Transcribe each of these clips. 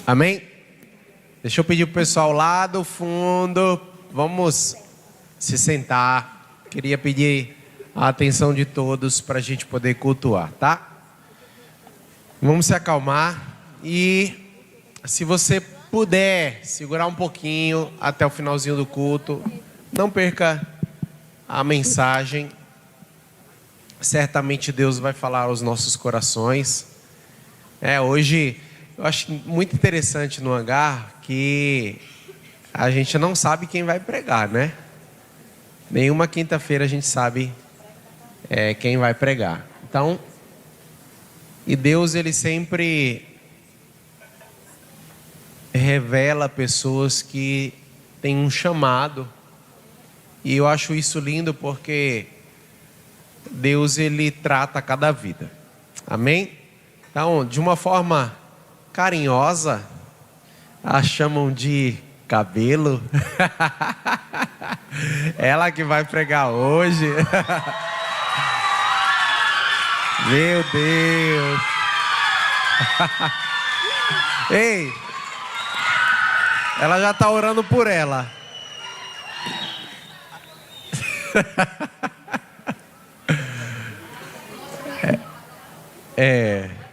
Amém? Deixa eu pedir pro pessoal lá do fundo, vamos se sentar. Queria pedir a atenção de todos para a gente poder cultuar, tá? Vamos se acalmar e se você puder segurar um pouquinho até o finalzinho do culto, não perca a mensagem. Certamente Deus vai falar aos nossos corações. Hoje eu acho muito interessante no hangar que a gente não sabe quem vai pregar, né? Nenhuma quinta-feira a gente sabe quem vai pregar. Então, e Deus ele sempre revela pessoas que têm um chamado. E eu acho isso lindo porque Deus ele trata cada vida. Amém? Então, de uma forma carinhosa, a chamam de cabelo. Ela que vai pregar hoje. Meu Deus. Ei, ela já está orando por ela.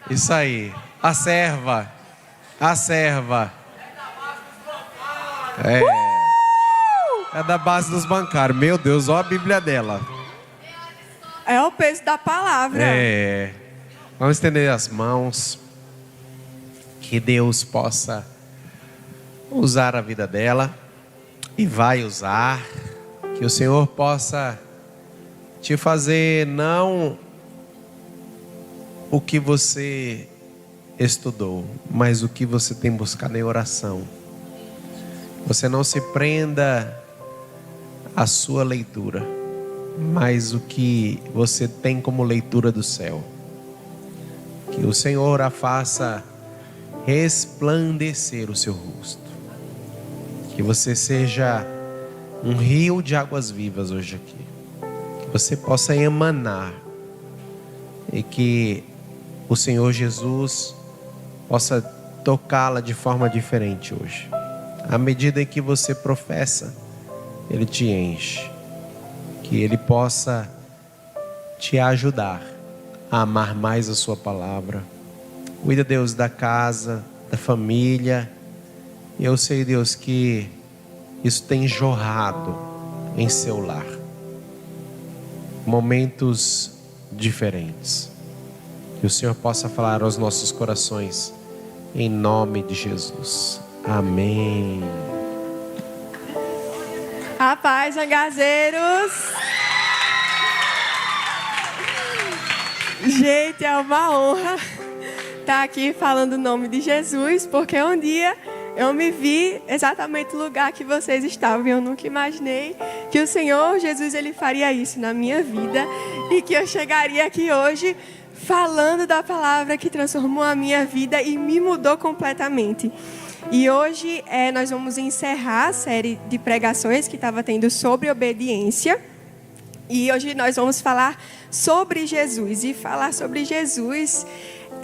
Isso aí. A serva. É da base dos bancários. Meu Deus, olha a Bíblia dela. É o peso da palavra. Vamos estender as mãos. Que Deus possa usar a vida dela. E vai usar. Que o Senhor possa te fazer não o que você estudou, mas o que você tem buscado em oração. Você não se prenda à sua leitura, mas o que você tem como leitura do céu. Que o Senhor a faça resplandecer o seu rosto. Que você seja um rio de águas vivas hoje aqui. Que você possa emanar. E que o Senhor Jesus possa tocá-la de forma diferente hoje. À medida em que você professa, Ele te enche. Que Ele possa te ajudar a amar mais a sua palavra. Cuida, Deus, da casa, da família. Eu sei, Deus, que isso tem jorrado em seu lar. Momentos diferentes. Que o Senhor possa falar aos nossos corações. Em nome de Jesus. Amém. A paz, angazeiros. Gente, é uma honra estar aqui falando o nome de Jesus, porque um dia eu me vi exatamente no lugar que vocês estavam. Eu nunca imaginei que o Senhor Jesus ele faria isso na minha vida e que eu chegaria aqui hoje falando da palavra que transformou a minha vida e me mudou completamente. E hoje nós vamos encerrar a série de pregações que estava tendo sobre obediência. E hoje nós vamos falar sobre Jesus. E falar sobre Jesus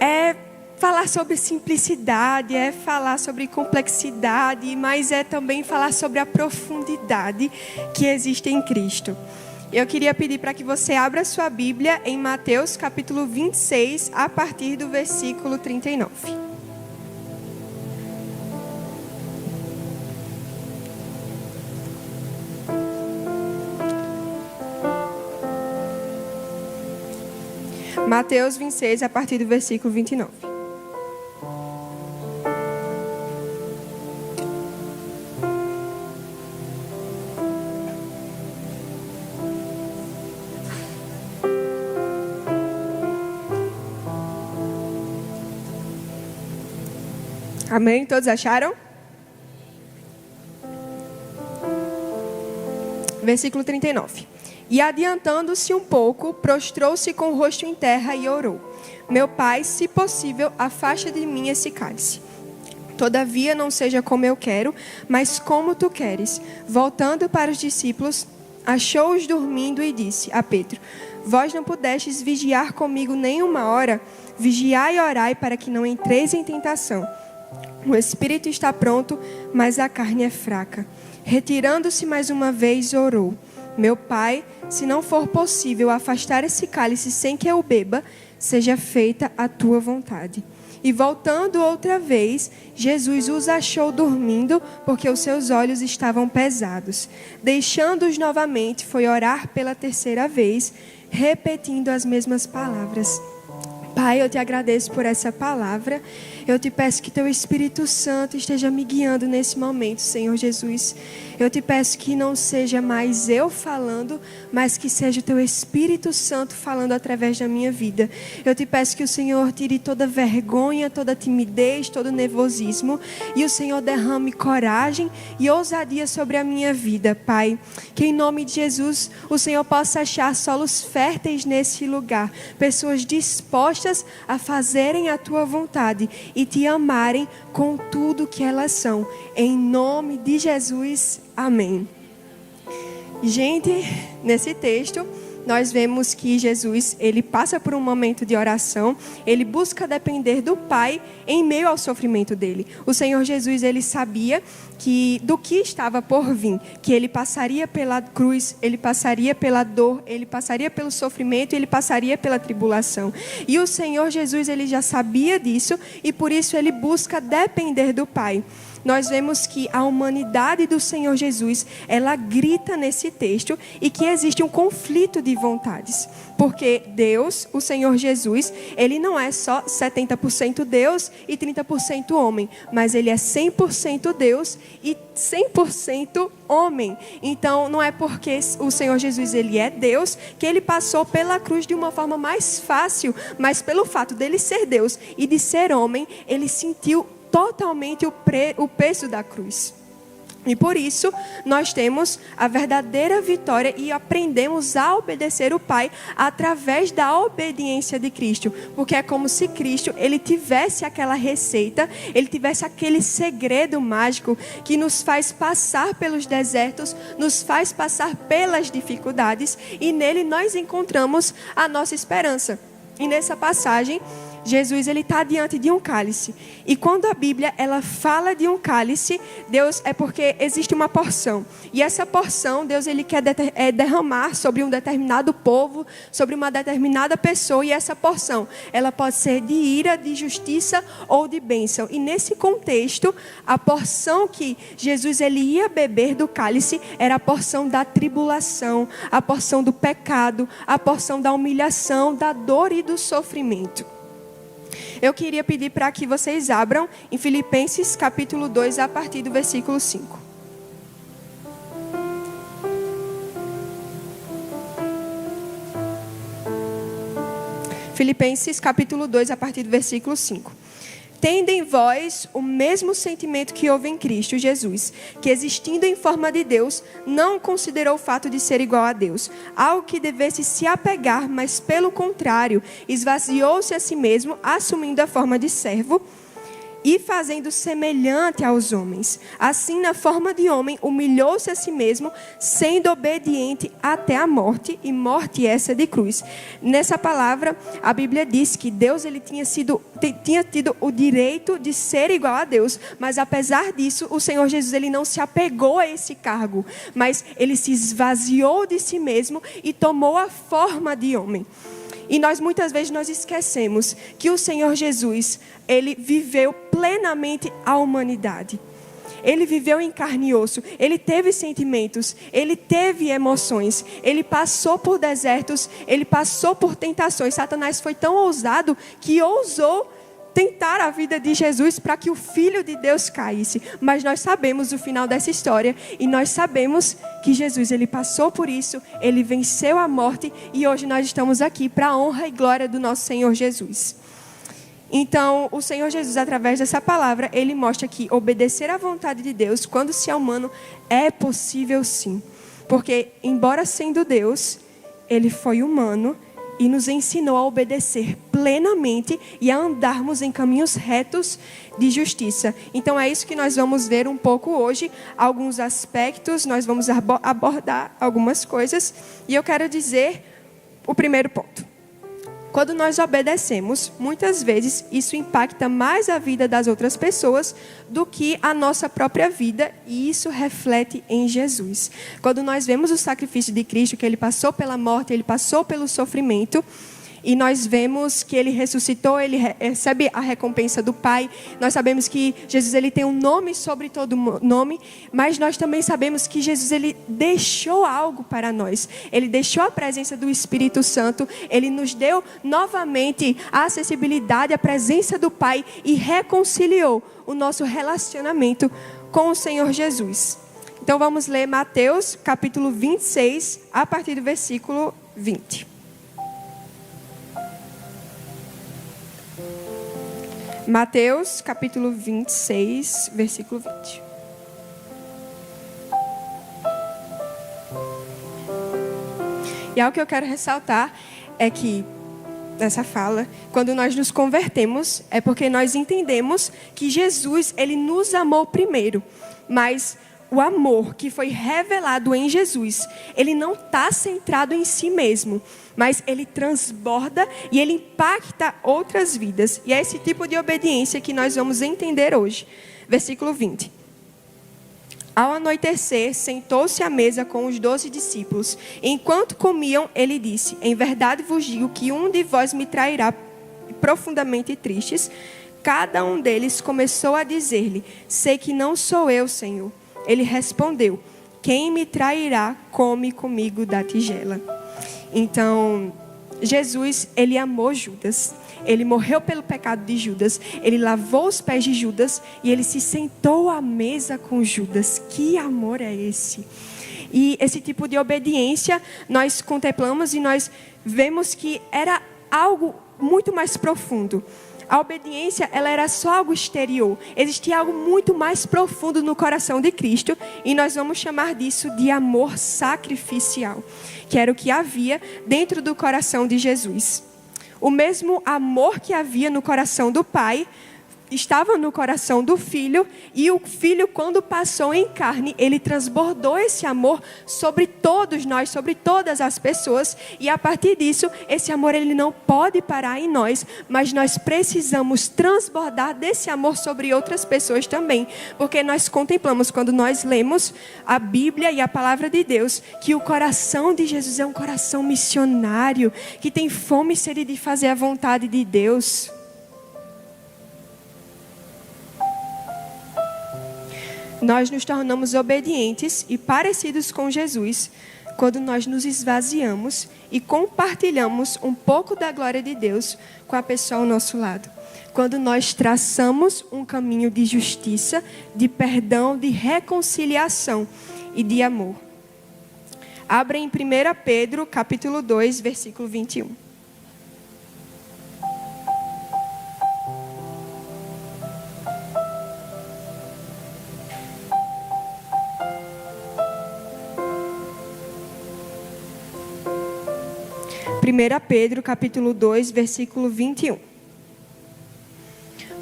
é falar sobre simplicidade, é falar sobre complexidade, mas é também falar sobre a profundidade que existe em Cristo. Eu queria pedir para que você abra sua Bíblia em Mateus capítulo 26, a partir do versículo 39. Mateus 26, a partir do versículo 29. Amém? Todos acharam? Versículo 39. E adiantando-se um pouco, prostrou-se com o rosto em terra e orou: Meu Pai, se possível, afasta de mim esse cálice. Todavia não seja como eu quero, mas como tu queres. Voltando para os discípulos, achou-os dormindo e disse a Pedro: Vós não pudestes vigiar comigo nem uma hora? Vigiai e orai para que não entreis em tentação. O espírito está pronto, mas a carne é fraca. Retirando-se mais uma vez, orou: Meu Pai, se não for possível afastar esse cálice sem que eu beba, seja feita a tua vontade. E voltando outra vez, Jesus os achou dormindo, porque os seus olhos estavam pesados. Deixando-os novamente, foi orar pela terceira vez, repetindo as mesmas palavras. Pai, eu te agradeço por essa palavra. Eu te peço que teu Espírito Santo esteja me guiando nesse momento, Senhor Jesus. Eu te peço que não seja mais eu falando, mas que seja o teu Espírito Santo falando através da minha vida. Eu te peço que o Senhor tire toda vergonha, toda timidez, todo nervosismo, e o Senhor derrame coragem e ousadia sobre a minha vida, Pai. Que em nome de Jesus o Senhor possa achar solos férteis nesse lugar, pessoas dispostas a fazerem a tua vontade e te amarem com tudo que elas são. Em nome de Jesus, amém. Gente, nesse texto, nós vemos que Jesus, ele passa por um momento de oração, ele busca depender do Pai em meio ao sofrimento dele. O Senhor Jesus, ele sabia do que estava por vir, que ele passaria pela cruz, ele passaria pela dor, ele passaria pelo sofrimento, ele passaria pela tribulação. E o Senhor Jesus, ele já sabia disso e por isso ele busca depender do Pai. Nós vemos que a humanidade do Senhor Jesus, ela grita nesse texto e que existe um conflito de vontades. Porque Deus, o Senhor Jesus, ele não é só 70% Deus e 30% homem, mas ele é 100% Deus e 100% homem. Então, não é porque o Senhor Jesus, ele é Deus, que ele passou pela cruz de uma forma mais fácil, mas pelo fato dele ser Deus e de ser homem, ele sentiu totalmente o peso da cruz. E por isso, nós temos a verdadeira vitória e aprendemos a obedecer o Pai através da obediência de Cristo. Porque é como se Cristo, ele tivesse aquela receita, ele tivesse aquele segredo mágico que nos faz passar pelos desertos, nos faz passar pelas dificuldades e nele nós encontramos a nossa esperança. E nessa passagem, Jesus, ele está diante de um cálice. E quando a Bíblia, ela fala de um cálice, Deus, é porque existe uma porção. E essa porção, Deus, ele quer derramar sobre um determinado povo, sobre uma determinada pessoa. E essa porção, ela pode ser de ira, de justiça ou de bênção. E nesse contexto, a porção que Jesus, ele ia beber do cálice, era a porção da tribulação, a porção do pecado, a porção da humilhação, da dor e do sofrimento. Eu queria pedir para que vocês abram em Filipenses capítulo 2, a partir do versículo 5. Filipenses capítulo 2, a partir do versículo 5. Tende em vós o mesmo sentimento que houve em Cristo Jesus, que existindo em forma de Deus, não considerou o fato de ser igual a Deus, algo que devesse se apegar, mas pelo contrário, esvaziou-se a si mesmo, assumindo a forma de servo, e fazendo semelhante aos homens. Assim, na forma de homem, humilhou-se a si mesmo, sendo obediente até a morte, e morte essa de cruz. Nessa palavra, a Bíblia diz que Deus, ele tinha tido o direito de ser igual a Deus, mas apesar disso, o Senhor Jesus, ele não se apegou a esse cargo, mas ele se esvaziou de si mesmo e tomou a forma de homem. E muitas vezes nós esquecemos que o Senhor Jesus, ele viveu plenamente a humanidade. Ele viveu em carne e osso, ele teve sentimentos, ele teve emoções, ele passou por desertos, ele passou por tentações. Satanás foi tão ousado que ousou tentar a vida de Jesus para que o Filho de Deus caísse. Mas nós sabemos o final dessa história e nós sabemos que Jesus, ele passou por isso, ele venceu a morte e hoje nós estamos aqui para a honra e glória do nosso Senhor Jesus. Então, o Senhor Jesus, através dessa palavra, ele mostra que obedecer à vontade de Deus, quando se é humano, é possível sim. Porque, embora sendo Deus, ele foi humano e nos ensinou a obedecer plenamente e a andarmos em caminhos retos de justiça. Então é isso que nós vamos ver um pouco hoje, alguns aspectos, nós vamos abordar algumas coisas. E eu quero dizer o primeiro ponto. Quando nós obedecemos, muitas vezes isso impacta mais a vida das outras pessoas do que a nossa própria vida, e isso reflete em Jesus. Quando nós vemos o sacrifício de Cristo, que ele passou pela morte, ele passou pelo sofrimento, e nós vemos que ele ressuscitou, ele recebe a recompensa do Pai. Nós sabemos que Jesus ele tem um nome sobre todo nome, mas nós também sabemos que Jesus ele deixou algo para nós. Ele deixou a presença do Espírito Santo, ele nos deu novamente a acessibilidade à presença do Pai e reconciliou o nosso relacionamento com o Senhor Jesus. Então vamos ler Mateus capítulo 26, a partir do versículo 20. Mateus, capítulo 26, versículo 20. E algo que eu quero ressaltar é que, nessa fala, quando nós nos convertemos, é porque nós entendemos que Jesus, ele nos amou primeiro, mas o amor que foi revelado em Jesus, ele não está centrado em si mesmo, mas ele transborda e ele impacta outras vidas. E é esse tipo de obediência que nós vamos entender hoje. Versículo 20. Ao anoitecer, sentou-se à mesa com os 12 discípulos. Enquanto comiam, ele disse: em verdade vos digo que um de vós me trairá. Profundamente tristes, cada um deles começou a dizer-lhe: sei que não sou eu, Senhor. Ele respondeu: quem me trairá, come comigo da tigela. Então, Jesus, ele amou Judas. Ele morreu pelo pecado de Judas. Ele lavou os pés de Judas e ele se sentou à mesa com Judas. Que amor é esse? E esse tipo de obediência nós contemplamos e nós vemos que era algo muito mais profundo. A obediência, ela era só algo exterior. Existia algo muito mais profundo no coração de Cristo. E nós vamos chamar disso de amor sacrificial. Que era o que havia dentro do coração de Jesus. O mesmo amor que havia no coração do Pai estava no coração do Filho, e o Filho, quando passou em carne, ele transbordou esse amor sobre todos nós, sobre todas as pessoas, e a partir disso, esse amor ele não pode parar em nós, mas nós precisamos transbordar desse amor sobre outras pessoas também, porque nós contemplamos, quando nós lemos a Bíblia e a Palavra de Deus, que o coração de Jesus é um coração missionário, que tem fome e sede de fazer a vontade de Deus. Nós nos tornamos obedientes e parecidos com Jesus quando nós nos esvaziamos e compartilhamos um pouco da glória de Deus com a pessoa ao nosso lado. Quando nós traçamos um caminho de justiça, de perdão, de reconciliação e de amor. Abra em 1 Pedro, capítulo 2, versículo 21. Primeira Pedro, capítulo 2, versículo 21.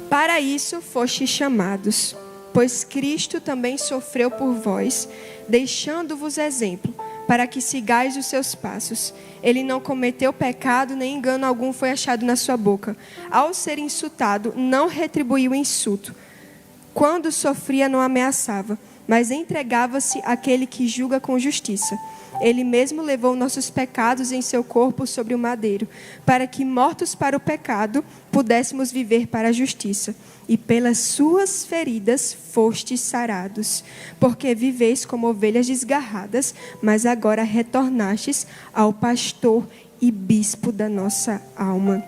Para isso fostes chamados, pois Cristo também sofreu por vós, deixando-vos exemplo, para que sigais os seus passos. Ele não cometeu pecado, nem engano algum foi achado na sua boca. Ao ser insultado, não retribuiu o insulto. Quando sofria, não ameaçava, mas entregava-se àquele que julga com justiça. Ele mesmo levou nossos pecados em seu corpo sobre o madeiro, para que, mortos para o pecado, pudéssemos viver para a justiça. E pelas suas feridas fostes sarados, porque viveis como ovelhas desgarradas, mas agora retornastes ao pastor e bispo da nossa alma.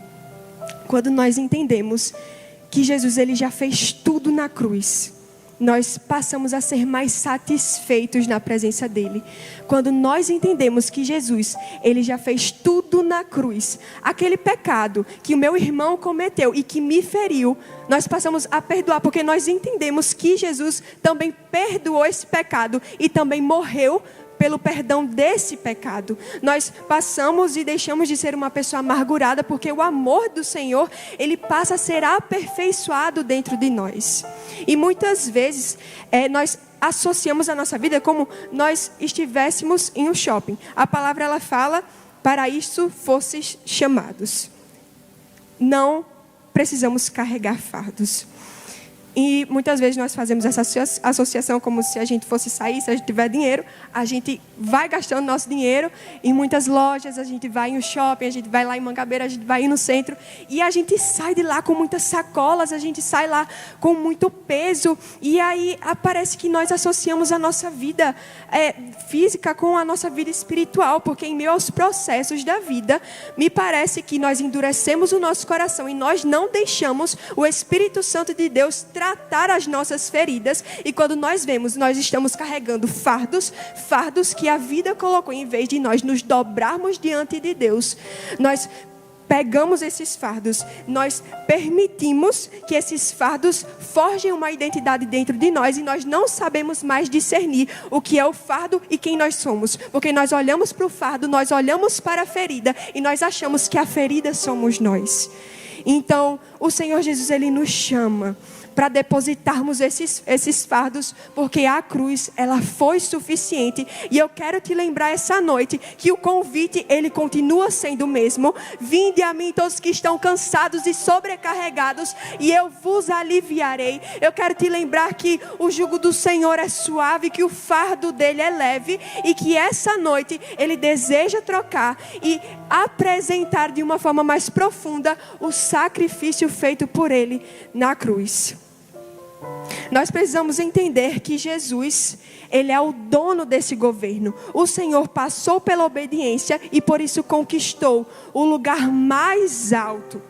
Quando nós entendemos que Jesus ele já fez tudo na cruz, nós passamos a ser mais satisfeitos na presença dele. Quando nós entendemos que Jesus, ele já fez tudo na cruz, aquele pecado que o meu irmão cometeu e que me feriu, nós passamos a perdoar, porque nós entendemos que Jesus também perdoou esse pecado e também morreu pelo perdão desse pecado. Nós passamos e deixamos de ser uma pessoa amargurada, porque o amor do Senhor, ele passa a ser aperfeiçoado dentro de nós. E muitas vezes, nós associamos a nossa vida como nós estivéssemos em um shopping. A palavra, ela fala, para isso fosses chamados. não precisamos carregar fardos. E muitas vezes nós fazemos essa associação como se a gente fosse sair, se a gente tiver dinheiro, a gente vai gastando nosso dinheiro em muitas lojas, a gente vai em um shopping, a gente vai lá em Mangabeira, a gente vai ir no centro, e a gente sai de lá com muitas sacolas, a gente sai lá com muito peso, e aí parece que nós associamos a nossa vida física com a nossa vida espiritual, porque em meio aos processos da vida, me parece que nós endurecemos o nosso coração e nós não deixamos o Espírito Santo de Deus tratar as nossas feridas, e quando nós vemos, nós estamos carregando fardos que a vida colocou, em vez de nós nos dobrarmos diante de Deus, nós pegamos esses fardos, nós permitimos que esses fardos forjem uma identidade dentro de nós, e nós não sabemos mais discernir o que é o fardo e quem nós somos, porque nós olhamos para o fardo, nós olhamos para a ferida, e nós achamos que a ferida somos nós. Então, o Senhor Jesus, Ele nos chama para depositarmos esses fardos, porque a cruz, ela foi suficiente. E eu quero te lembrar essa noite que o convite, ele continua sendo o mesmo. Vinde a mim todos que estão cansados e sobrecarregados, e eu vos aliviarei. Eu quero te lembrar que o jugo do Senhor é suave, que o fardo dele é leve, e que essa noite ele deseja trocar e apresentar de uma forma mais profunda o sacrifício feito por ele na cruz. Nós precisamos entender que Jesus, Ele é o dono desse governo. O Senhor passou pela obediência e por isso conquistou o lugar mais alto.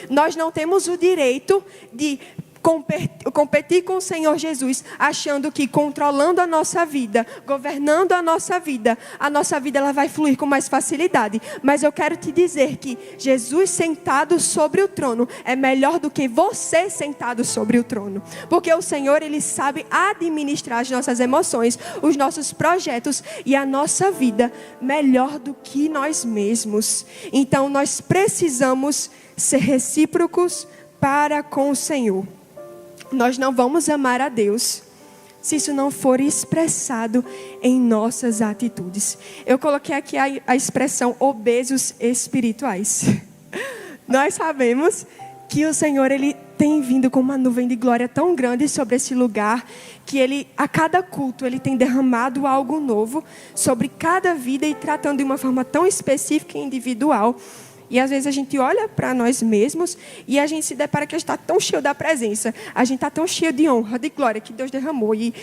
Nós não temos o direito de competir com o Senhor Jesus, achando que controlando a nossa vida, governando a nossa vida ela vai fluir com mais facilidade. Mas eu quero te dizer que Jesus sentado sobre o trono é melhor do que você sentado sobre o trono, porque o Senhor, Ele sabe administrar as nossas emoções, os nossos projetos e a nossa vida melhor do que nós mesmos. Então nós precisamos ser recíprocos para com o Senhor. Nós não vamos amar a Deus se isso não for expressado em nossas atitudes. Eu coloquei aqui a expressão obesos espirituais. Nós sabemos que o Senhor, Ele tem vindo com uma nuvem de glória tão grande sobre esse lugar, que Ele, a cada culto, Ele tem derramado algo novo sobre cada vida e tratando de uma forma tão específica e individual. E às vezes a gente olha para nós mesmos e a gente se depara que a gente está tão cheio da presença. A gente está tão cheio de honra, de glória que Deus derramou. E,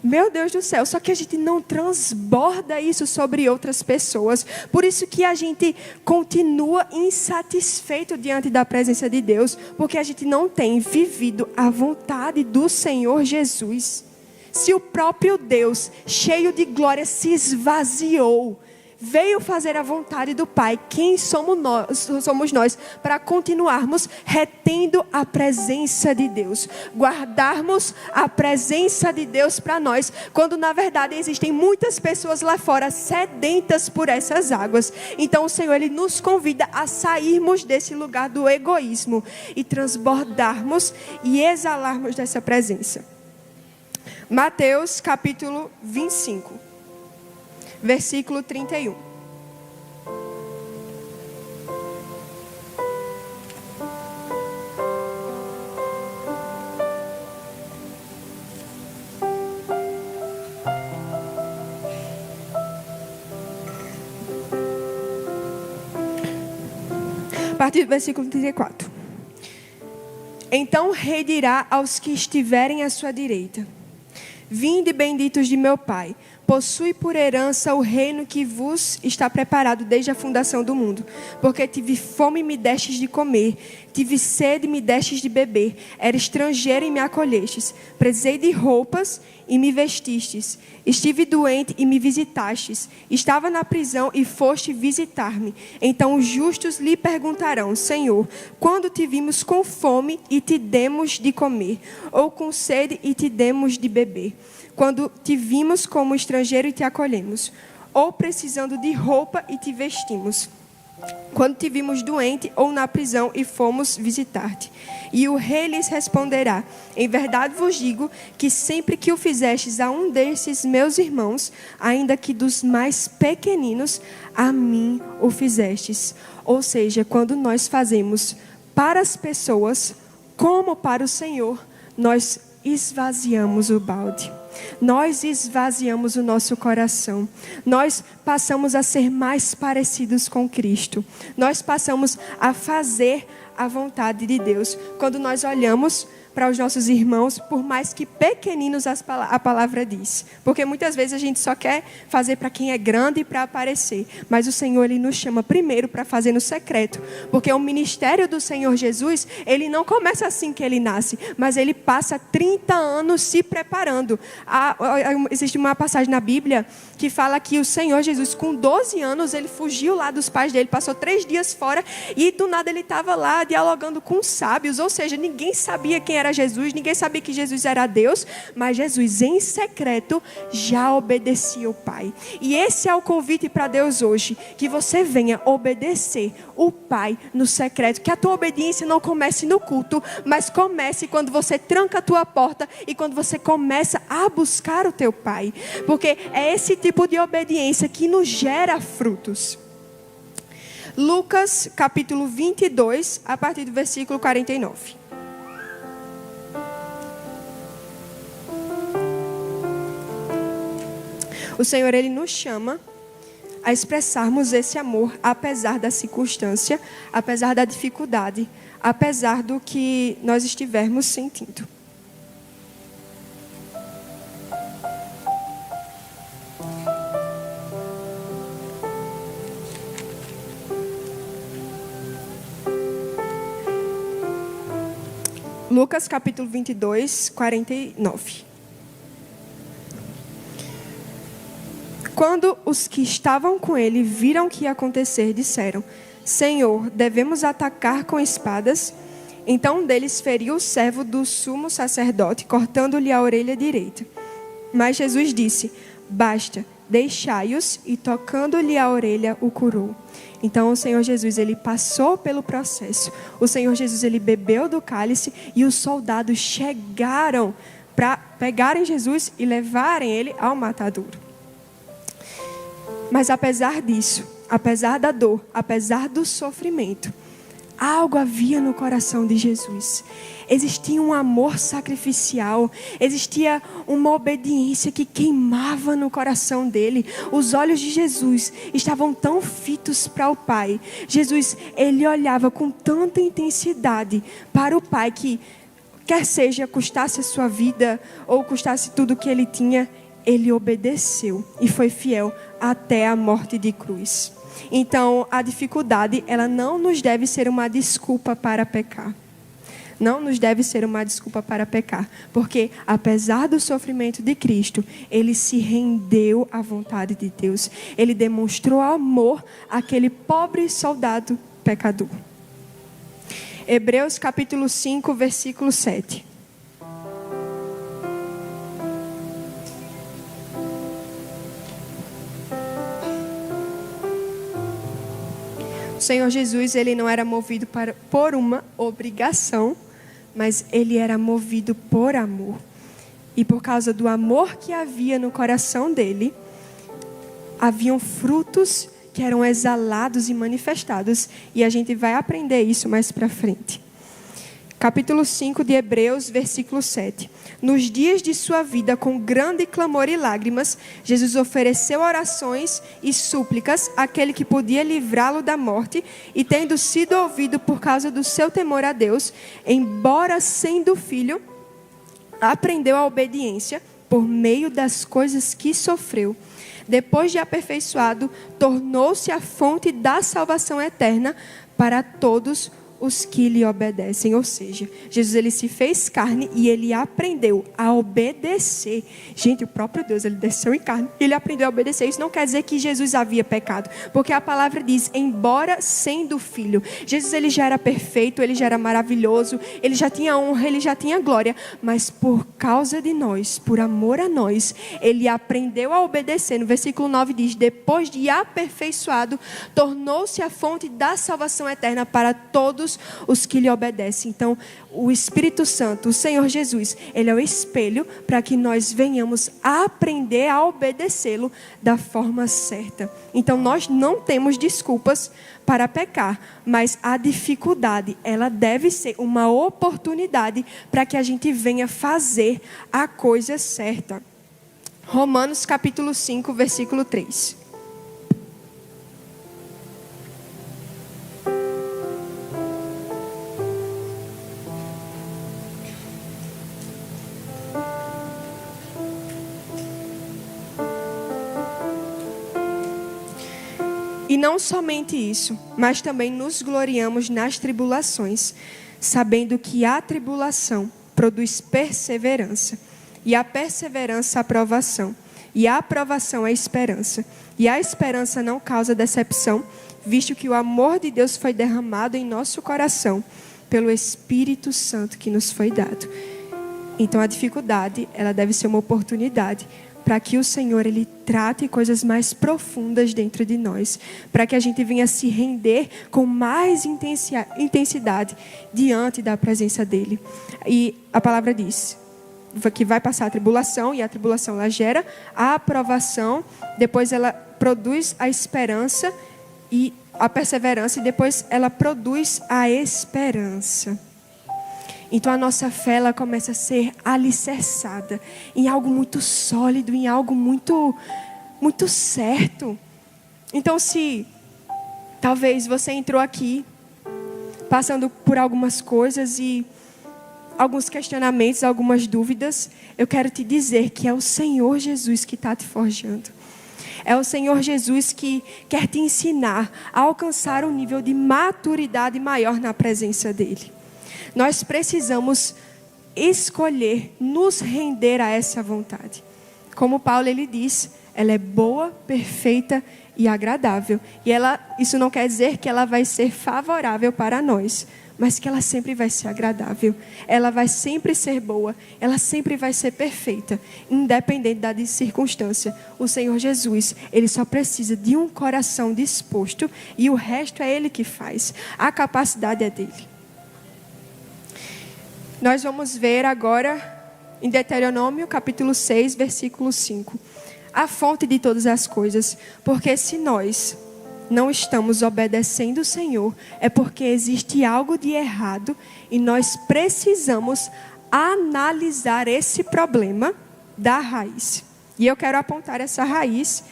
meu Deus do céu, só que a gente não transborda isso sobre outras pessoas. Por isso que a gente continua insatisfeito diante da presença de Deus. Porque a gente não tem vivido a vontade do Senhor Jesus. Se o próprio Deus, cheio de glória, se esvaziou, veio fazer a vontade do Pai, quem somos nós para continuarmos retendo a presença de Deus, guardarmos a presença de Deus para nós, quando na verdade existem muitas pessoas lá fora sedentas por essas águas. Então o Senhor, Ele nos convida a sairmos desse lugar do egoísmo e transbordarmos e exalarmos dessa presença. Mateus capítulo 25. Versículo 31. A partir do versículo 34. Então o rei dirá aos que estiverem à sua direita: vinde, benditos de meu Pai, possui por herança o reino que vos está preparado desde a fundação do mundo. Porque tive fome e me destes de comer, tive sede e me destes de beber, era estrangeiro e me acolhestes, precisei de roupas e me vestistes, estive doente e me visitastes, estava na prisão e foste visitar-me. Então os justos lhe perguntarão: Senhor, quando te vimos com fome e te demos de comer, ou com sede e te demos de beber? Quando te vimos como estrangeiro e te acolhemos, ou precisando de roupa e te vestimos? Quando te vimos doente ou na prisão e fomos visitar-te? E o rei lhes responderá: em verdade vos digo que sempre que o fizestes a um desses meus irmãos, ainda que dos mais pequeninos, a mim o fizestes. Ou seja, quando nós fazemos para as pessoas como para o Senhor, nós esvaziamos o balde. Nós esvaziamos o nosso coração. Nós passamos a ser mais parecidos com Cristo. Nós passamos a fazer a vontade de Deus. Quando nós olhamos para os nossos irmãos, por mais que pequeninos a palavra diz. Porque muitas vezes a gente só quer fazer para quem é grande e para aparecer. Mas o Senhor, Ele nos chama primeiro para fazer no secreto. Porque o ministério do Senhor Jesus, Ele não começa assim que Ele nasce. Mas Ele passa 30 anos se preparando. Existe uma passagem na Bíblia que fala que o Senhor Jesus, com 12 anos, Ele fugiu lá dos pais dele. Passou 3 dias fora e do nada Ele estava lá dialogando com os sábios. Ou seja, ninguém sabia quem era Jesus, ninguém sabia que Jesus era Deus, mas Jesus em secreto já obedecia o Pai. E esse é o convite para Deus hoje, que você venha obedecer o Pai no secreto, que a tua obediência não comece no culto, mas comece quando você tranca a tua porta e quando você começa a buscar o teu Pai, porque é esse tipo de obediência que nos gera frutos. Lucas capítulo 22, a partir do versículo 49. O Senhor, Ele nos chama a expressarmos esse amor, apesar da circunstância, apesar da dificuldade, apesar do que nós estivermos sentindo. Lucas capítulo 22, 49. Quando os que estavam com ele viram o que ia acontecer, disseram: Senhor, devemos atacar com espadas? Então um deles feriu o servo do sumo sacerdote, cortando-lhe a orelha direita. Mas Jesus disse: Basta, deixai-os, e tocando-lhe a orelha, o curou. Então o Senhor Jesus, Ele passou pelo processo. O Senhor Jesus, Ele bebeu do cálice e os soldados chegaram para pegarem Jesus e levarem Ele ao matadouro. Mas apesar disso, apesar da dor, apesar do sofrimento, algo havia no coração de Jesus. Existia um amor sacrificial, existia uma obediência que queimava no coração dele. Os olhos de Jesus estavam tão fitos para o Pai. Jesus, Ele olhava com tanta intensidade para o Pai que, quer seja custasse a sua vida ou custasse tudo que Ele tinha, Ele obedeceu e foi fiel até a morte de cruz. Então, a dificuldade, ela não nos deve ser uma desculpa para pecar. Não nos deve ser uma desculpa para pecar. Porque, apesar do sofrimento de Cristo, Ele se rendeu à vontade de Deus. Ele demonstrou amor àquele pobre soldado pecador. Hebreus capítulo 5, versículo 7. O Senhor Jesus, Ele não era movido por uma obrigação, mas Ele era movido por amor. E por causa do amor que havia no coração dele, haviam frutos que eram exalados e manifestados. E a gente vai aprender isso mais para frente. Capítulo 5 de Hebreus, versículo 7. Nos dias de sua vida, com grande clamor e lágrimas, Jesus ofereceu orações e súplicas àquele que podia livrá-lo da morte, e tendo sido ouvido por causa do seu temor a Deus, embora sendo filho, aprendeu a obediência por meio das coisas que sofreu. Depois de aperfeiçoado, tornou-se a fonte da salvação eterna para todos os que lhe obedecem. Ou seja, Jesus, Ele se fez carne e Ele aprendeu a obedecer. Gente, o próprio Deus, Ele desceu em carne e Ele aprendeu a obedecer. Isso não quer dizer que Jesus havia pecado, porque a palavra diz, embora sendo filho. Jesus, Ele já era perfeito, Ele já era maravilhoso, Ele já tinha honra, Ele já tinha glória, mas por causa de nós, por amor a nós, Ele aprendeu a obedecer. No versículo 9 diz, depois de aperfeiçoado, tornou-se a fonte da salvação eterna para todos todos os que lhe obedecem. Então, o Espírito Santo, o Senhor Jesus, ele é o espelho para que nós venhamos a aprender a obedecê-lo da forma certa. Então, nós não temos desculpas para pecar, mas a dificuldade, ela deve ser uma oportunidade para que a gente venha fazer a coisa certa. Romanos capítulo 5, versículo 3. E não somente isso, mas também nos gloriamos nas tribulações, sabendo que a tribulação produz perseverança, e a perseverança a aprovação, e a aprovação a esperança, e a esperança não causa decepção, visto que o amor de Deus foi derramado em nosso coração, pelo Espírito Santo que nos foi dado. Então a dificuldade, ela deve ser uma oportunidade, para que o Senhor, ele trate coisas mais profundas dentro de nós, para que a gente venha se render com mais intensidade diante da presença dele. E a palavra diz que vai passar a tribulação, e a tribulação ela gera a aprovação, depois ela produz a esperança e a perseverança, e depois ela produz a esperança. Então a nossa fé, ela começa a ser alicerçada em algo muito sólido, em algo muito, muito certo. Então, se talvez você entrou aqui passando por algumas coisas e alguns questionamentos, algumas dúvidas, eu quero te dizer que é o Senhor Jesus que está te forjando. É o Senhor Jesus que quer te ensinar a alcançar um nível de maturidade maior na presença dEle. Nós precisamos escolher nos render a essa vontade. Como Paulo ele diz, ela é boa, perfeita e agradável. E isso não quer dizer que ela vai ser favorável para nós, mas que ela sempre vai ser agradável. Ela vai sempre ser boa, ela sempre vai ser perfeita, independente da circunstância. O Senhor Jesus, ele só precisa de um coração disposto e o resto é Ele que faz. A capacidade é dele. Nós vamos ver agora em Deuteronômio capítulo 6, versículo 5. A fonte de todas as coisas. Porque se nós não estamos obedecendo o Senhor, é porque existe algo de errado e nós precisamos analisar esse problema da raiz. E eu quero apontar essa raiz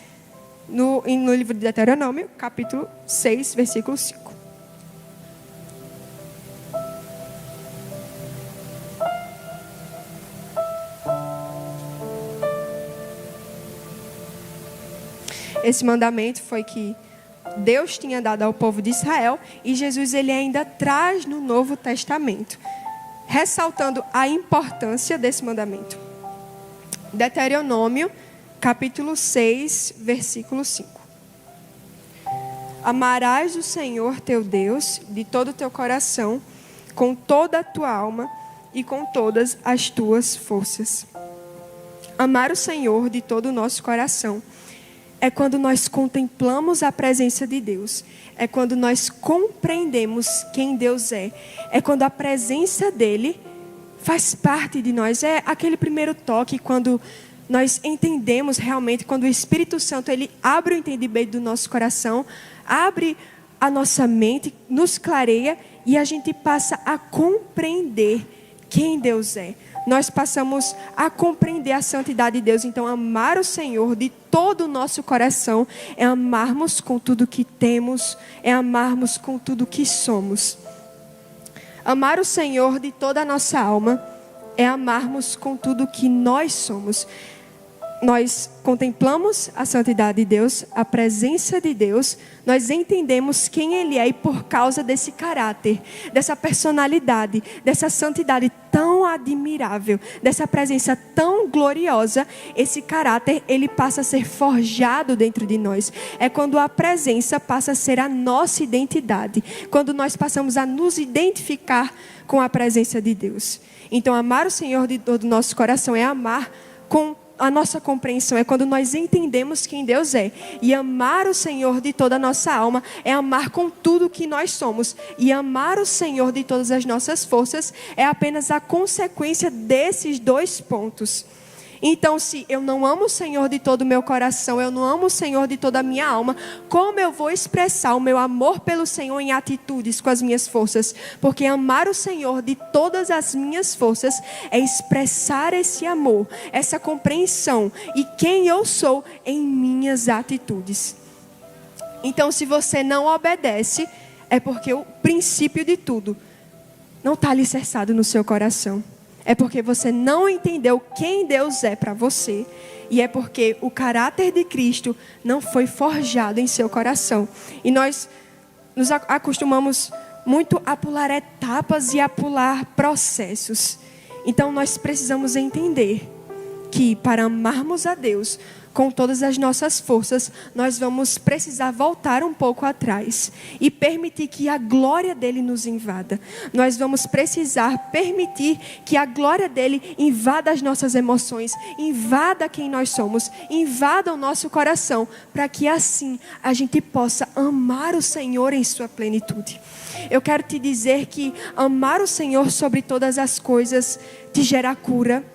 no livro de Deuteronômio, capítulo 6, versículo 5. Esse mandamento foi que Deus tinha dado ao povo de Israel e Jesus ele ainda traz no Novo Testamento, ressaltando a importância desse mandamento. Deuteronômio, capítulo 6, versículo 5. Amarás o Senhor teu Deus de todo o teu coração, com toda a tua alma e com todas as tuas forças. Amar o Senhor de todo o nosso coração é quando nós contemplamos a presença de Deus. É quando nós compreendemos quem Deus é. É quando a presença dEle faz parte de nós. É aquele primeiro toque quando nós entendemos realmente, quando o Espírito Santo ele abre o entendimento do nosso coração, abre a nossa mente, nos clareia e a gente passa a compreender quem Deus é. Nós passamos a compreender a santidade de Deus. Então, amar o Senhor de todo o nosso coração é amarmos com tudo que temos, é amarmos com tudo que somos. Amar o Senhor de toda a nossa alma é amarmos com tudo que nós somos. Nós contemplamos a santidade de Deus, a presença de Deus, nós entendemos quem Ele é e por causa desse caráter, dessa personalidade, dessa santidade tão admirável, dessa presença tão gloriosa, esse caráter ele passa a ser forjado dentro de nós. É quando a presença passa a ser a nossa identidade, quando nós passamos a nos identificar com a presença de Deus. Então amar o Senhor de todo o nosso coração é amar com a nossa compreensão, é quando nós entendemos quem Deus é. E amar o Senhor de toda a nossa alma é amar com tudo que nós somos. E amar o Senhor de todas as nossas forças é apenas a consequência desses dois pontos. Então, se eu não amo o Senhor de todo o meu coração, eu não amo o Senhor de toda a minha alma, como eu vou expressar o meu amor pelo Senhor em atitudes com as minhas forças? Porque amar o Senhor de todas as minhas forças é expressar esse amor, essa compreensão e quem eu sou em minhas atitudes. Então, se você não obedece, é porque o princípio de tudo não está alicerçado no seu coração. É porque você não entendeu quem Deus é para você. E é porque o caráter de Cristo não foi forjado em seu coração. E nós nos acostumamos muito a pular etapas e a pular processos. Então nós precisamos entender que para amarmos a Deus com todas as nossas forças, nós vamos precisar voltar um pouco atrás e permitir que a glória dele nos invada. Nós vamos precisar permitir que a glória dele invada as nossas emoções, invada quem nós somos, invada o nosso coração, para que assim a gente possa amar o Senhor em sua plenitude. Eu quero te dizer que amar o Senhor sobre todas as coisas te gera cura.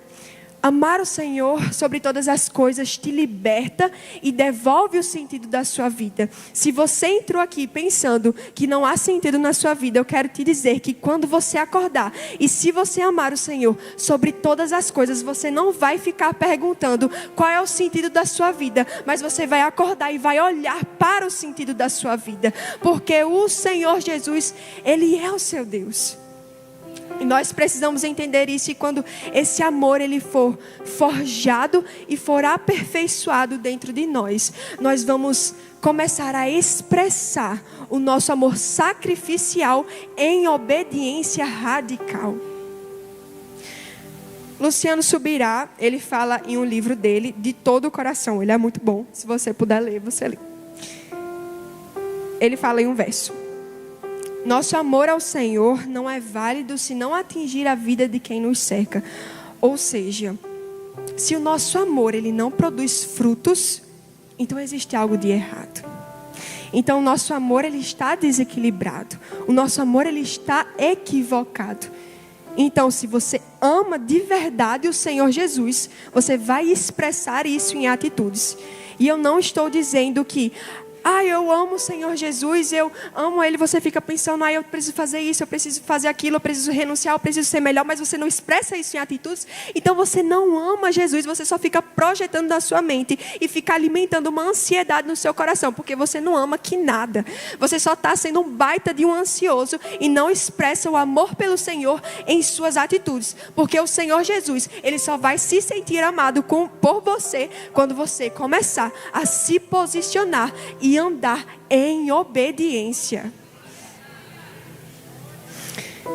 Amar o Senhor sobre todas as coisas te liberta e devolve o sentido da sua vida. Se você entrou aqui pensando que não há sentido na sua vida, eu quero te dizer que quando você acordar e se você amar o Senhor sobre todas as coisas, você não vai ficar perguntando qual é o sentido da sua vida, mas você vai acordar e vai olhar para o sentido da sua vida, porque o Senhor Jesus, Ele é o seu Deus. E nós precisamos entender isso, e quando esse amor ele for forjado e for aperfeiçoado dentro de nós, nós vamos começar a expressar o nosso amor sacrificial em obediência radical. Luciano Subirá, ele fala em um livro dele, De Todo o Coração. Ele é muito bom, se você puder ler, você lê. Ele fala em um verso: nosso amor ao Senhor não é válido se não atingir a vida de quem nos cerca. Ou seja, se o nosso amor ele não produz frutos, então existe algo de errado. Então o nosso amor ele está desequilibrado. O nosso amor ele está equivocado. Então, se você ama de verdade o Senhor Jesus, você vai expressar isso em atitudes. E eu não estou dizendo que eu amo o Senhor Jesus, eu amo Ele. Você fica pensando, eu preciso fazer isso, eu preciso fazer aquilo, eu preciso renunciar, eu preciso ser melhor, mas você não expressa isso em atitudes. Então você não ama Jesus, você só fica projetando na sua mente e fica alimentando uma ansiedade no seu coração, porque você não ama que nada. Você só está sendo um baita de um ansioso e não expressa o amor pelo Senhor em suas atitudes, porque o Senhor Jesus, Ele só vai se sentir amado por você quando você começar a se posicionar e andar em obediência.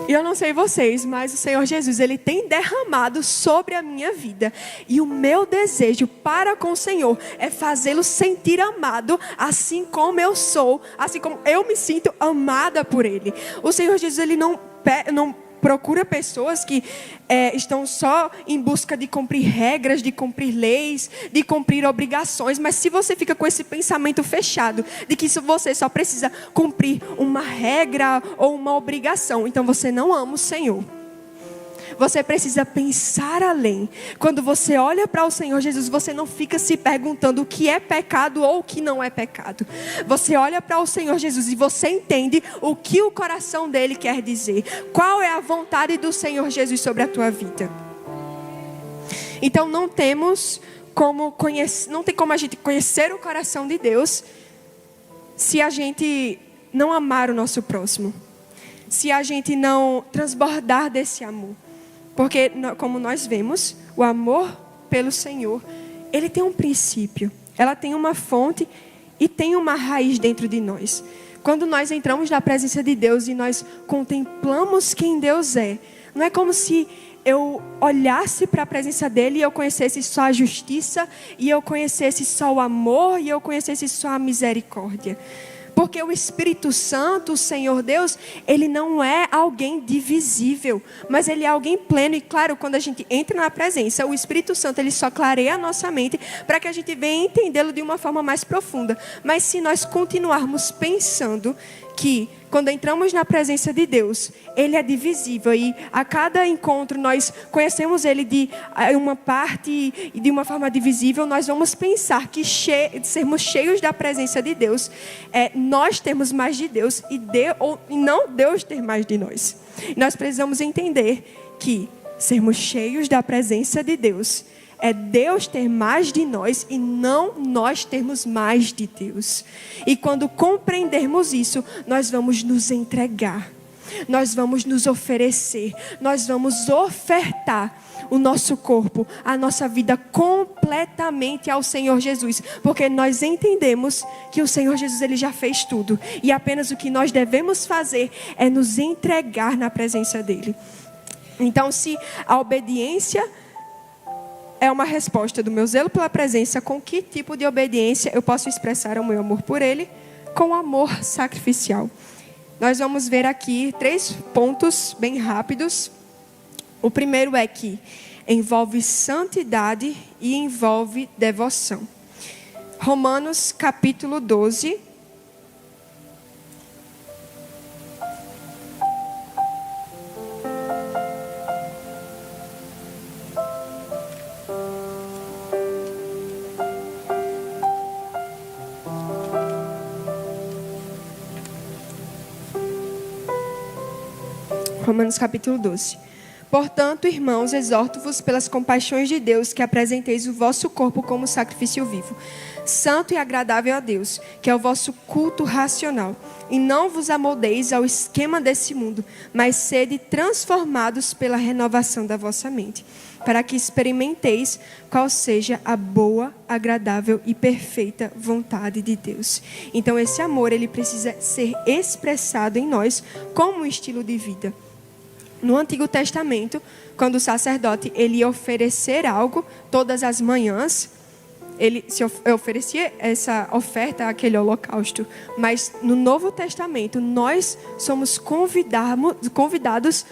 E eu não sei vocês, mas o Senhor Jesus, Ele tem derramado sobre a minha vida. E o meu desejo para com o Senhor é fazê-lo sentir amado, assim como eu sou, assim como eu me sinto amada por Ele. O Senhor Jesus, Ele não procura pessoas que estão só em busca de cumprir regras, de cumprir leis, de cumprir obrigações. Mas se você fica com esse pensamento fechado de que você só precisa cumprir uma regra ou uma obrigação, então você não ama o Senhor. Você precisa pensar além. Quando você olha para o Senhor Jesus, você não fica se perguntando o que é pecado ou o que não é pecado. Você olha para o Senhor Jesus e você entende o que o coração dele quer dizer. Qual é a vontade do Senhor Jesus sobre a tua vida? Então não tem como a gente conhecer o coração de Deus se a gente não amar o nosso próximo. Se a gente não transbordar desse amor. Porque, como nós vemos, o amor pelo Senhor, ele tem um princípio, ela tem uma fonte e tem uma raiz dentro de nós. Quando nós entramos na presença de Deus e nós contemplamos quem Deus é, não é como se eu olhasse para a presença dele e eu conhecesse só a justiça, e eu conhecesse só o amor, e eu conhecesse só a misericórdia. Porque o Espírito Santo, o Senhor Deus, ele não é alguém divisível, mas ele é alguém pleno. E claro, quando a gente entra na presença, o Espírito Santo, ele só clareia a nossa mente para que a gente venha entendê-lo de uma forma mais profunda. Mas se nós continuarmos pensando que quando entramos na presença de Deus, ele é divisível e a cada encontro nós conhecemos ele de uma parte e de uma forma divisível, nós vamos pensar que sermos cheios da presença de Deus é nós termos mais de Deus e não Deus ter mais de nós. Nós precisamos entender que sermos cheios da presença de Deus é Deus ter mais de nós e não nós termos mais de Deus. E quando compreendermos isso, nós vamos nos entregar. Nós vamos nos oferecer. Nós vamos ofertar o nosso corpo, a nossa vida completamente ao Senhor Jesus. Porque nós entendemos que o Senhor Jesus ele já fez tudo. E apenas o que nós devemos fazer é nos entregar na presença dele. Então, se a obediência é uma resposta do meu zelo pela presença, com que tipo de obediência eu posso expressar o meu amor por ele? Com amor sacrificial. Nós vamos ver aqui 3 pontos bem rápidos. O primeiro é que envolve santidade e envolve devoção. Romanos capítulo 12. Romanos capítulo 12. Portanto, irmãos, exorto-vos pelas compaixões de Deus que apresenteis o vosso corpo como sacrifício vivo, santo e agradável a Deus, que é o vosso culto racional. E não vos amoldeis ao esquema desse mundo, mas sede transformados pela renovação da vossa mente, para que experimenteis qual seja a boa, agradável e perfeita vontade de Deus. Então, esse amor, ele precisa ser expressado em nós como um estilo de vida. No Antigo Testamento, quando o sacerdote ele ia oferecer algo todas as manhãs, ele se oferecia essa oferta, aquele holocausto. Mas no Novo Testamento, nós somos convidados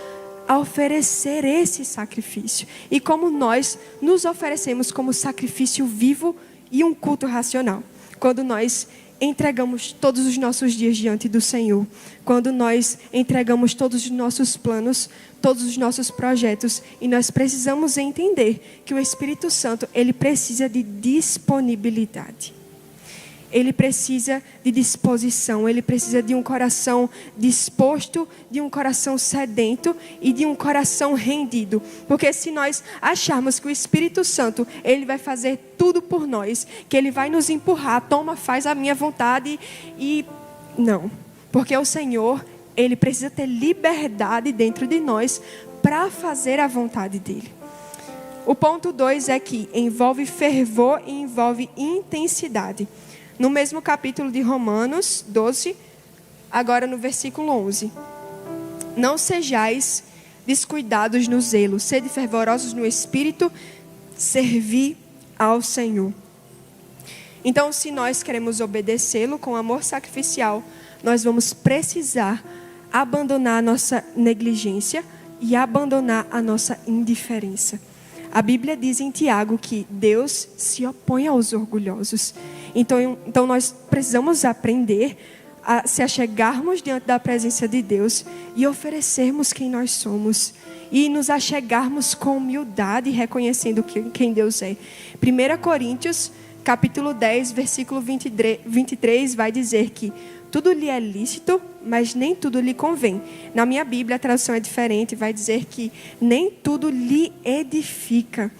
a oferecer esse sacrifício. E como nós nos oferecemos como sacrifício vivo e um culto racional. Quando nós entregamos todos os nossos dias diante do Senhor, quando nós entregamos todos os nossos planos, todos os nossos projetos, e nós precisamos entender que o Espírito Santo, ele precisa de disponibilidade. Ele precisa de disposição, ele precisa de um coração disposto, de um coração sedento e de um coração rendido. Porque se nós acharmos que o Espírito Santo, ele vai fazer tudo por nós, que ele vai nos empurrar, toma, faz a minha vontade, e não. Porque o Senhor, ele precisa ter liberdade dentro de nós para fazer a vontade dele. O ponto 2 é que envolve fervor e envolve intensidade. No mesmo capítulo de Romanos 12, agora no versículo 11. Não sejais descuidados no zelo, sede fervorosos no espírito, servi ao Senhor. Então, se nós queremos obedecê-lo com amor sacrificial, nós vamos precisar abandonar a nossa negligência e abandonar a nossa indiferença. A Bíblia diz em Tiago que Deus se opõe aos orgulhosos. Então nós precisamos aprender a se achegarmos diante da presença de Deus e oferecermos quem nós somos. E nos achegarmos com humildade, reconhecendo quem Deus é. 1 Coríntios, capítulo 10, versículo 23, vai dizer que tudo lhe é lícito, mas nem tudo lhe convém. Na minha Bíblia, a tradução é diferente, vai dizer que nem tudo lhe edifica.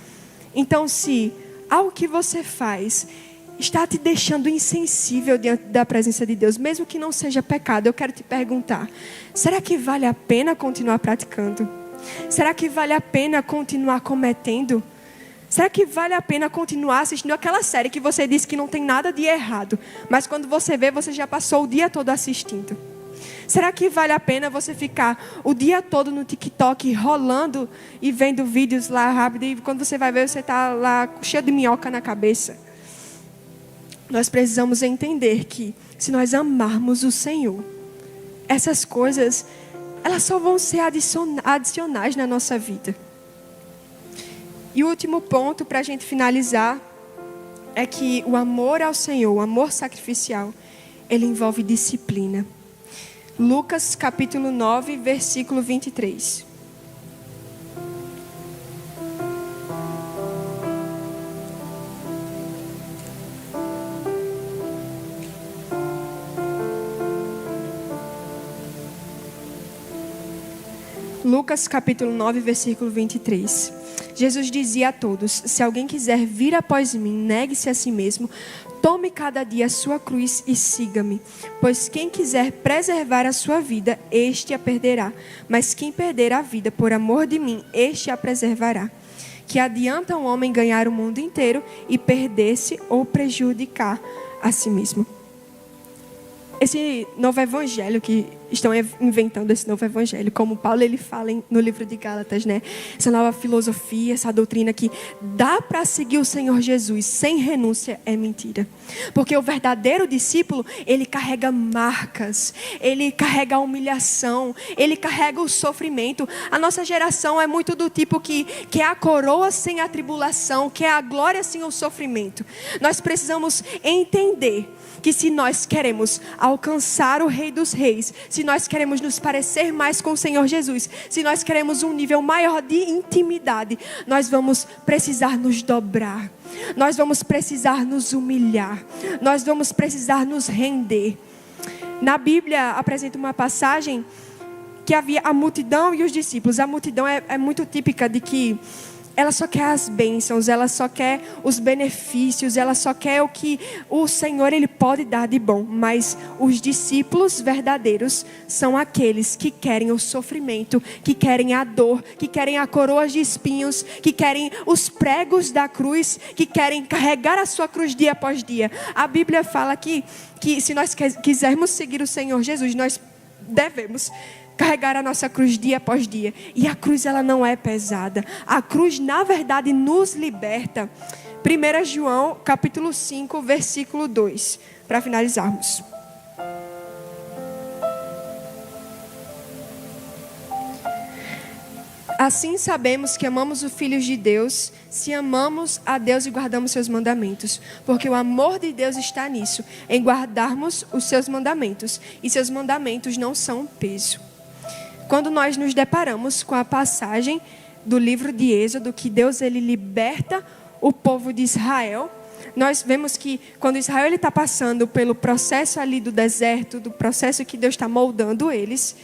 Então, se algo que você faz está te deixando insensível diante da presença de Deus, mesmo que não seja pecado, eu quero te perguntar, será que vale a pena continuar praticando? Será que vale a pena continuar cometendo? Será que vale a pena continuar assistindo aquela série que você disse que não tem nada de errado, mas quando você vê, você já passou o dia todo assistindo? Será que vale a pena você ficar o dia todo no TikTok rolando e vendo vídeos lá rápido, e quando você vai ver, você está lá cheio de minhoca na cabeça? nós precisamos entender que se nós amarmos o Senhor, essas coisas, elas só vão ser adicionais na nossa vida. E o último ponto para a gente finalizar é que o amor ao Senhor, o amor sacrificial, ele envolve disciplina. Lucas capítulo 9, versículo 23. Lucas capítulo 9, versículo 23. Jesus dizia a todos: se alguém quiser vir após mim, negue-se a si mesmo, tome cada dia a sua cruz e siga-me. Pois quem quiser preservar a sua vida, este a perderá. Mas quem perder a vida por amor de mim, este a preservará. Que adianta um homem ganhar o mundo inteiro e perder-se ou prejudicar a si mesmo? Esse novo evangelho que estão inventando, esse novo evangelho, como Paulo ele fala no livro de Gálatas, né? Essa nova filosofia, essa doutrina que dá para seguir o Senhor Jesus sem renúncia é mentira. Porque o verdadeiro discípulo, ele carrega marcas, ele carrega a humilhação, ele carrega o sofrimento. A nossa geração é muito do tipo que é a coroa sem a tribulação, que é a glória sem o sofrimento. Nós precisamos entender que se nós queremos alcançar o Rei dos Reis, se nós queremos nos parecer mais com o Senhor Jesus, se nós queremos um nível maior de intimidade, nós vamos precisar nos dobrar, nós vamos precisar nos humilhar, nós vamos precisar nos render. Na Bíblia apresenta uma passagem que havia a multidão e os discípulos. A multidão é muito típica de que ela só quer as bênçãos, ela só quer os benefícios, ela só quer o que o Senhor ele pode dar de bom. Mas os discípulos verdadeiros são aqueles que querem o sofrimento, que querem a dor, que querem a coroa de espinhos, que querem os pregos da cruz, que querem carregar a sua cruz dia após dia. A Bíblia fala aqui que se nós quisermos seguir o Senhor Jesus, nós devemos carregar a nossa cruz dia após dia. E a cruz ela não é pesada. A cruz na verdade nos liberta. 1 João capítulo 5 versículo 2. Para finalizarmos. Assim sabemos que amamos os filhos de Deus, se amamos a Deus e guardamos seus mandamentos. Porque o amor de Deus está nisso, em guardarmos os seus mandamentos. E seus mandamentos não são um peso. Quando nós nos deparamos com a passagem do livro de Êxodo, que Deus ele liberta o povo de Israel, nós vemos que quando Israel está passando pelo processo ali do deserto, do processo que Deus está moldando eles,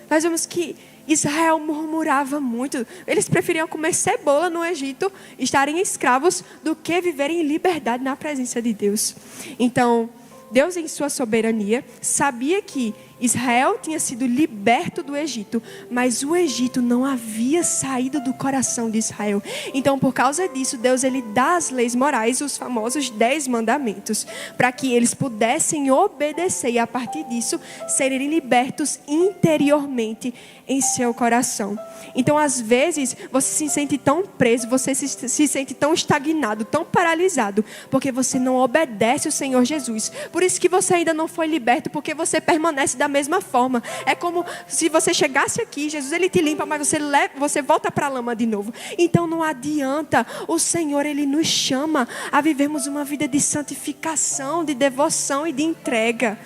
nós vemos que Israel murmurava muito. Eles preferiam comer cebola no Egito, estarem escravos, do que viverem em liberdade na presença de Deus. Então, Deus em sua soberania sabia que Israel tinha sido liberto do Egito, mas o Egito não havia saído do coração de Israel. Então, por causa disso, Deus ele dá as leis morais, os famosos 10 mandamentos, para que eles pudessem obedecer e a partir disso serem libertos interiormente em seu coração. Então, às vezes, você se sente tão preso, você se sente tão estagnado, tão paralisado, porque você não obedece o Senhor Jesus. Por isso que você ainda não foi liberto, porque você permanece da mesma forma. É como se você chegasse aqui, Jesus ele te limpa, mas você volta para a lama de novo. Então não adianta. O Senhor ele nos chama a vivermos uma vida de santificação, de devoção e de entrega.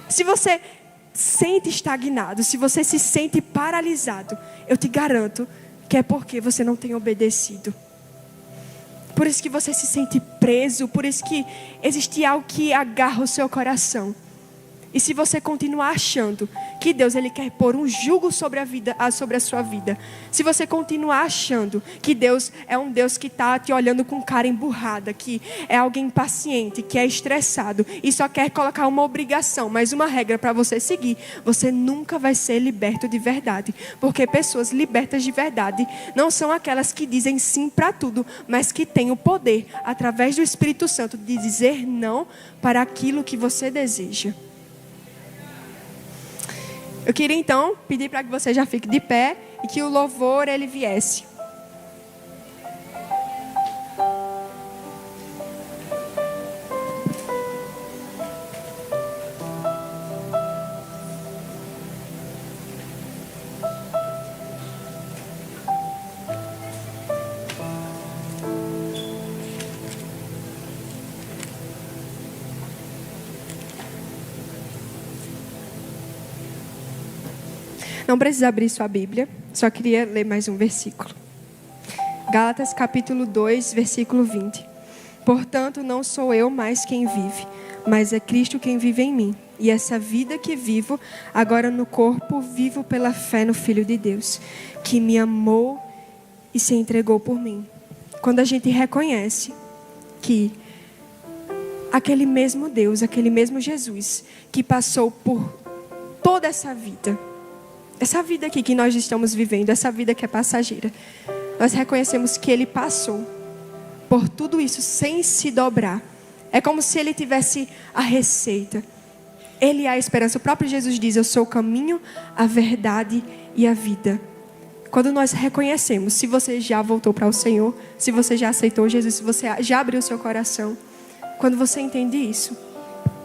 Se você sente estagnado, se você se sente paralisado, eu te garanto que é porque você não tem obedecido. Por isso que você se sente preso, por isso que existe algo que agarra o seu coração. E se você continuar achando que Deus ele quer pôr um jugo sobre a sua vida, se você continuar achando que Deus é um Deus que está te olhando com cara emburrada, que é alguém impaciente, que é estressado e só quer colocar uma obrigação, mas uma regra para você seguir, você nunca vai ser liberto de verdade. Porque pessoas libertas de verdade não são aquelas que dizem sim para tudo, mas que têm o poder, através do Espírito Santo, de dizer não para aquilo que você deseja. Eu queria então pedir para que você já fique de pé e que o louvor ele viesse. Não precisa abrir sua Bíblia, só queria ler mais um versículo. Gálatas capítulo 2, versículo 20. Portanto, não sou eu mais quem vive, mas é Cristo quem vive em mim. E essa vida que vivo, agora no corpo, vivo pela fé no Filho de Deus, que me amou e se entregou por mim. Quando a gente reconhece que aquele mesmo Deus, aquele mesmo Jesus, que passou por toda essa vida aqui que nós estamos vivendo, essa vida que é passageira, nós reconhecemos que Ele passou por tudo isso sem se dobrar. É como se Ele tivesse a receita. Ele é a esperança. O próprio Jesus diz: eu sou o caminho, a verdade e a vida. Quando nós reconhecemos, se você já voltou para o Senhor, se você já aceitou Jesus, se você já abriu o seu coração, quando você entende isso,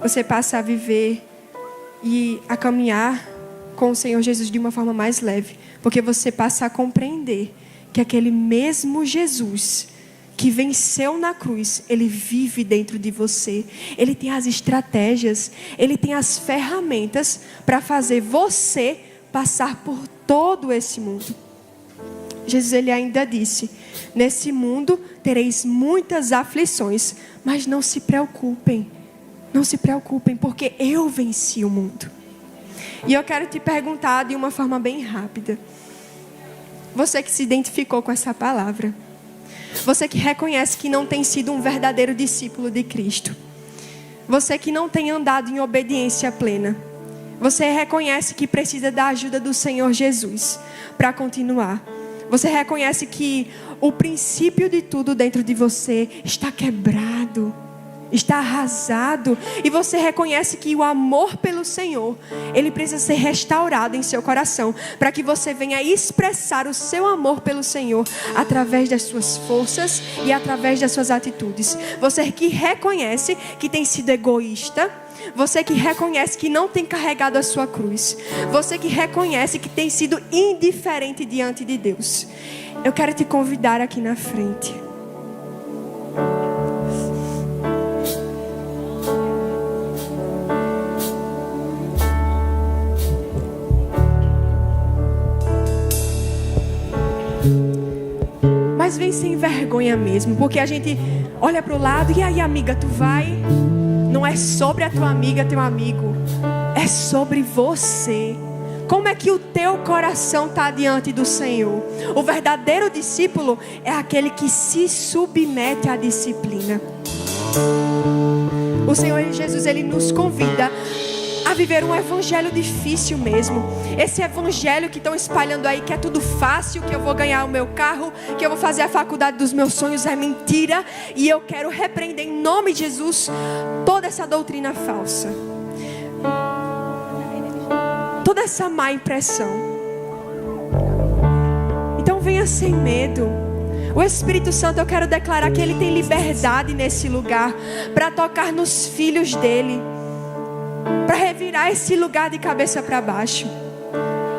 você passa a viver e a caminhar com o Senhor Jesus de uma forma mais leve, porque você passa a compreender que aquele mesmo Jesus que venceu na cruz, Ele vive dentro de você. Ele tem as estratégias, Ele tem as ferramentas para fazer você passar por todo esse mundo. Jesus, Ele ainda disse: nesse mundo tereis muitas aflições, mas não se preocupem, porque eu venci o mundo. E eu quero te perguntar de uma forma bem rápida, você que se identificou com essa palavra, você que reconhece que não tem sido um verdadeiro discípulo de Cristo, você que não tem andado em obediência plena, você reconhece que precisa da ajuda do Senhor Jesus para continuar. Você reconhece que o princípio de tudo dentro de você está quebrado, está arrasado, e você reconhece que o amor pelo Senhor, ele precisa ser restaurado em seu coração, para que você venha expressar o seu amor pelo Senhor através das suas forças e através das suas atitudes. Você que reconhece que tem sido egoísta, você que reconhece que não tem carregado a sua cruz, você que reconhece que tem sido indiferente diante de Deus, eu quero te convidar aqui na frente. Mas vem sem vergonha mesmo, porque a gente olha para o lado, e aí, amiga, tu vai? Não é sobre a tua amiga, teu amigo, é sobre você. Como é que o teu coração está diante do Senhor? O verdadeiro discípulo é aquele que se submete à disciplina. O Senhor Jesus, Ele nos convida a viver um evangelho difícil mesmo. Esse evangelho que estão espalhando aí, que é tudo fácil, que eu vou ganhar o meu carro, que eu vou fazer a faculdade dos meus sonhos, é mentira. E eu quero repreender em nome de Jesus toda essa doutrina falsa, toda essa má impressão. Então venha sem medo. O Espírito Santo, eu quero declarar que Ele tem liberdade nesse lugar para tocar nos filhos dEle, para revirar esse lugar de cabeça para baixo.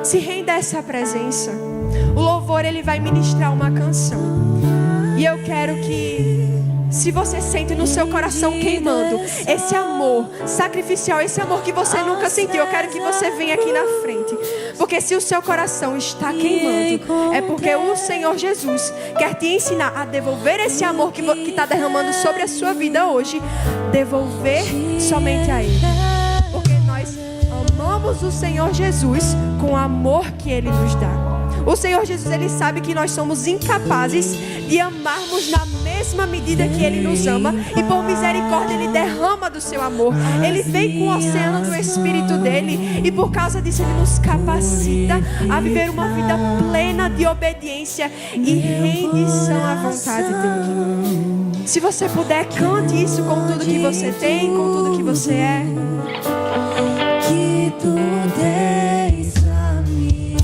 Se renda a essa presença. O louvor, ele vai ministrar uma canção, e eu quero que, se você sente no seu coração queimando esse amor sacrificial, esse amor que você nunca sentiu, eu quero que você venha aqui na frente. Porque se o seu coração está queimando, é porque o Senhor Jesus quer te ensinar a devolver esse amor que está derramando sobre a sua vida hoje. Devolver somente a Ele. Porque nós amamos o Senhor Jesus com o amor que Ele nos dá. O Senhor Jesus, Ele sabe que nós somos incapazes de amarmos na mesma medida que Ele nos ama. E por misericórdia Ele derrama do seu amor. Ele vem com o oceano do Espírito dEle. E por causa disso Ele nos capacita a viver uma vida plena de obediência e rendição à vontade dEle. Se você puder, cante isso com tudo que você tem, com tudo que você é. Que tu és a mim.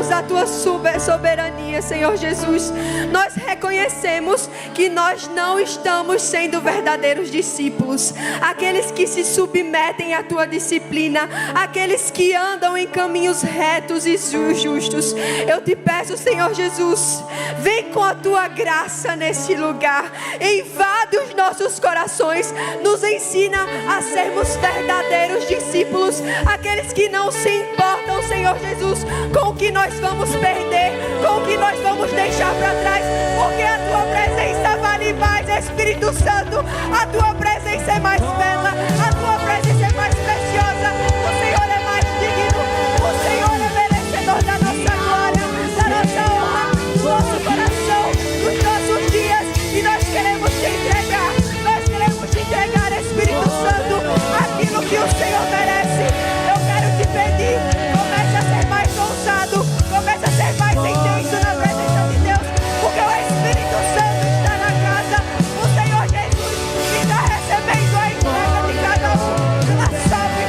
reconhecemos a tua soberania, Senhor Jesus. Nós reconhecemos que nós não estamos sendo verdadeiros discípulos, aqueles que se submetem à tua disciplina, aqueles que andam em caminhos retos e justos. Eu te peço, Senhor Jesus, vem com a tua graça nesse lugar, invade os nossos corações, nos ensina a sermos verdadeiros discípulos, aqueles que não se importam, Senhor Jesus, com o que nós vamos perder, com o que nós vamos deixar para trás, porque a tua presença vale mais, Espírito Santo. A tua presença é mais bela, a tua presença é mais preciosa. O Senhor é mais digno, o Senhor é merecedor da nossa glória, da nossa honra, do nosso coração, dos nossos dias. E nós queremos te entregar, Espírito Santo, aquilo que o Senhor merece. Eu quero te pedir, comece a ser mais ousado, comece a ser mais intenso na presença de Deus, porque o Espírito Santo está na casa. O Senhor Jesus está recebendo a entrega de cada um. Ela sobe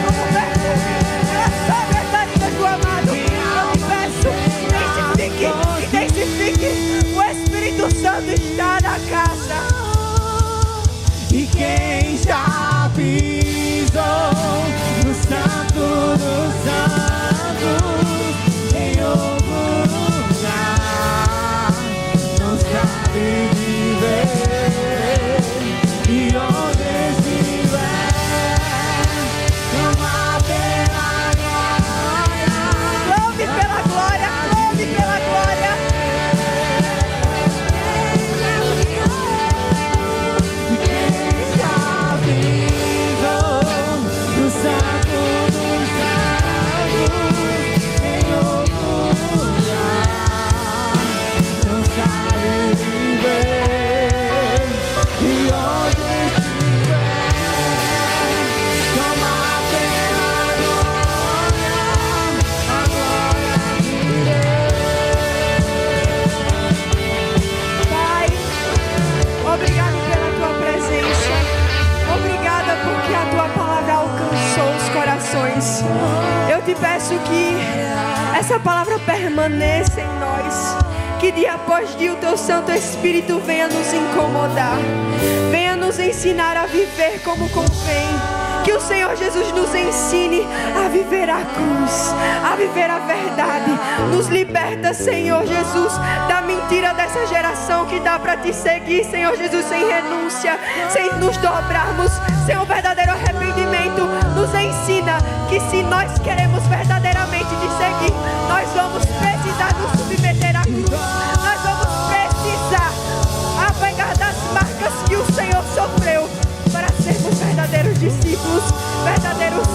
como perfume, ela sobe as narinas do amado. Eu te peço, intensifique, o Espírito Santo está na casa. E quem já pisou no santo dos santos, em algum lugar, não sabe viver. E onde estiver, clama pela glória. Clame pela glória, clame pela glória. Eu te peço que essa palavra permaneça em nós, que dia após dia o teu Santo Espírito venha nos incomodar, venha nos ensinar a viver como convém, que o Senhor Jesus nos ensine a viver a cruz, a viver a verdade. Nos liberta, Senhor Jesus, da mentira dessa geração que dá para te seguir, Senhor Jesus, sem renúncia, sem nos dobrarmos, sem um verdadeiro arrependimento. Nos ensina que se nós queremos verdadeiramente te seguir, nós vamos precisar nos submeter à cruz, nós vamos precisar apegar das marcas que o Senhor sofreu para sermos verdadeiros discípulos, verdadeiros